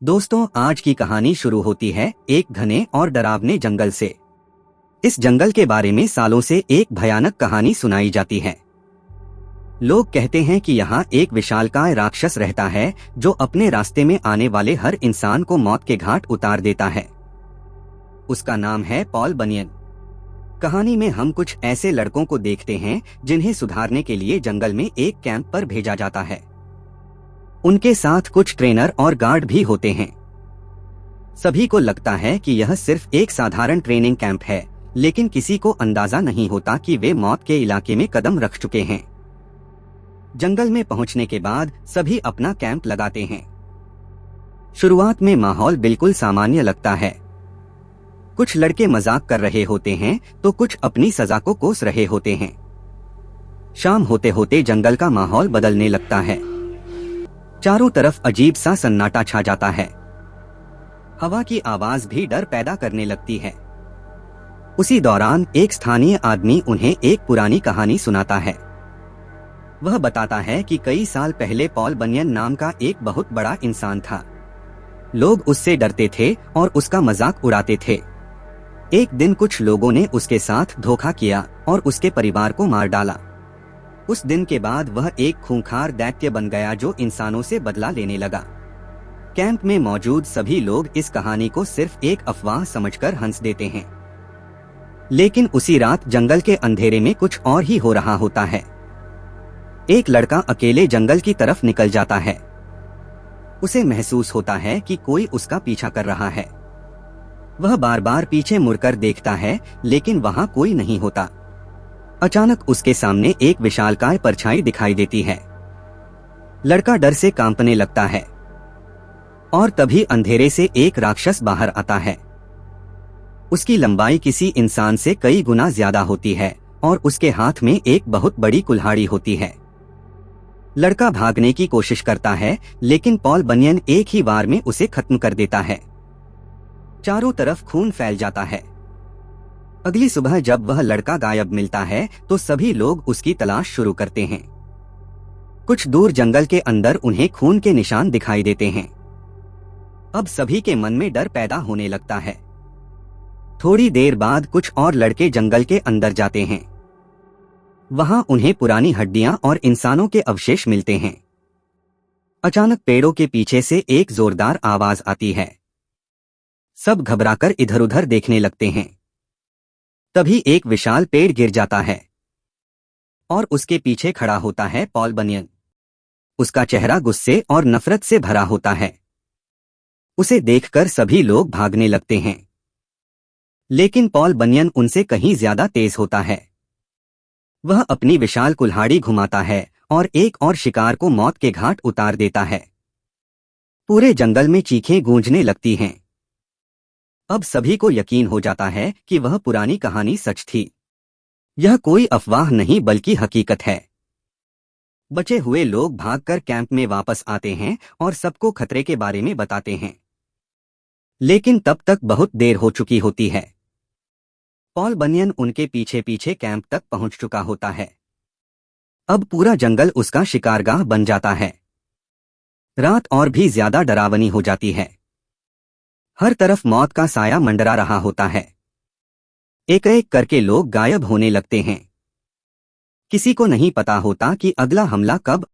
दोस्तों, आज की कहानी शुरू होती है एक घने और डरावने जंगल से। इस जंगल के बारे में सालों से एक भयानक कहानी सुनाई जाती है। लोग कहते हैं कि यहाँ एक विशालकाय राक्षस रहता है जो अपने रास्ते में आने वाले हर इंसान को मौत के घाट उतार देता है। उसका नाम है पॉल बनियन। कहानी में हम कुछ ऐसे लड़कों को देखते हैं जिन्हें सुधारने के लिए जंगल में एक कैंप पर भेजा जाता है। उनके साथ कुछ ट्रेनर और गार्ड भी होते हैं। सभी को लगता है कि यह सिर्फ एक साधारण ट्रेनिंग कैंप है, लेकिन किसी को अंदाजा नहीं होता कि वे मौत के इलाके में कदम रख चुके हैं। जंगल में पहुंचने के बाद सभी अपना कैंप लगाते हैं। शुरुआत में माहौल बिल्कुल सामान्य लगता है। कुछ लड़के मजाक कर रहे होते हैं तो कुछ अपनी सजा को कोस रहे होते हैं। शाम होते होते जंगल का माहौल बदलने लगता है। चारों तरफ अजीब सा सन्नाटा छा जाता है। हवा की आवाज भी डर पैदा करने लगती है। उसी दौरान एक स्थानीय आदमी उन्हें एक पुरानी कहानी सुनाता है। वह बताता है कि कई साल पहले पॉल बनियन नाम का एक बहुत बड़ा इंसान था। लोग उससे डरते थे और उसका मजाक उड़ाते थे। एक दिन कुछ लोगों ने उसके साथ धोखा किया और उसके परिवार को मार डाला। उस दिन के बाद वह एक खूंखार दैत्य बन गया जो इंसानों से बदला लेने लगा। कैंप में मौजूद सभी लोग इस कहानी को सिर्फ एक अफवाह समझकर हंस देते हैं। लेकिन उसी रात जंगल के अंधेरे में कुछ और ही हो रहा होता है। एक लड़का अकेले जंगल की तरफ निकल जाता है। उसे महसूस होता है कि कोई उसका पीछा कर रहा है। वह बार बार पीछे मुड़कर देखता है, लेकिन वहां कोई नहीं होता। अचानक उसके सामने एक विशालकाय परछाई दिखाई देती है। लड़का डर से कांपने लगता है और तभी अंधेरे से एक राक्षस बाहर आता है। उसकी लंबाई किसी इंसान से कई गुना ज्यादा होती है और उसके हाथ में एक बहुत बड़ी कुल्हाड़ी होती है। लड़का भागने की कोशिश करता है, लेकिन पॉल बनियन एक ही बार में उसे खत्म कर देता है। चारों तरफ खून फैल जाता है। अगली सुबह जब वह लड़का गायब मिलता है तो सभी लोग उसकी तलाश शुरू करते हैं। कुछ दूर जंगल के अंदर उन्हें खून के निशान दिखाई देते हैं। अब सभी के मन में डर पैदा होने लगता है। थोड़ी देर बाद कुछ और लड़के जंगल के अंदर जाते हैं। वहां उन्हें पुरानी हड्डियां और इंसानों के अवशेष मिलते हैं। अचानक पेड़ों के पीछे से एक जोरदार आवाज आती है। सब घबराकर इधर-उधर देखने लगते हैं। तभी एक विशाल पेड़ गिर जाता है और उसके पीछे खड़ा होता है पॉल बनियन। उसका चेहरा गुस्से और नफरत से भरा होता है। उसे देखकर सभी लोग भागने लगते हैं, लेकिन पॉल बनियन उनसे कहीं ज्यादा तेज होता है। वह अपनी विशाल कुल्हाड़ी घुमाता है और एक और शिकार को मौत के घाट उतार देता है। पूरे जंगल में चीखें गूंजने लगती हैं। अब सभी को यकीन हो जाता है कि वह पुरानी कहानी सच थी। यह कोई अफवाह नहीं बल्कि हकीकत है। बचे हुए लोग भागकर कैंप में वापस आते हैं और सबको खतरे के बारे में बताते हैं। लेकिन तब तक बहुत देर हो चुकी होती है। पॉल बनियन उनके पीछे पीछे कैंप तक पहुंच चुका होता है। अब पूरा जंगल उसका शिकारगाह बन जाता है। रात और भी ज्यादा डरावनी हो जाती है। हर तरफ मौत का साया मंडरा रहा होता है। एक एक करके लोग गायब होने लगते हैं। किसी को नहीं पता होता कि अगला हमला कब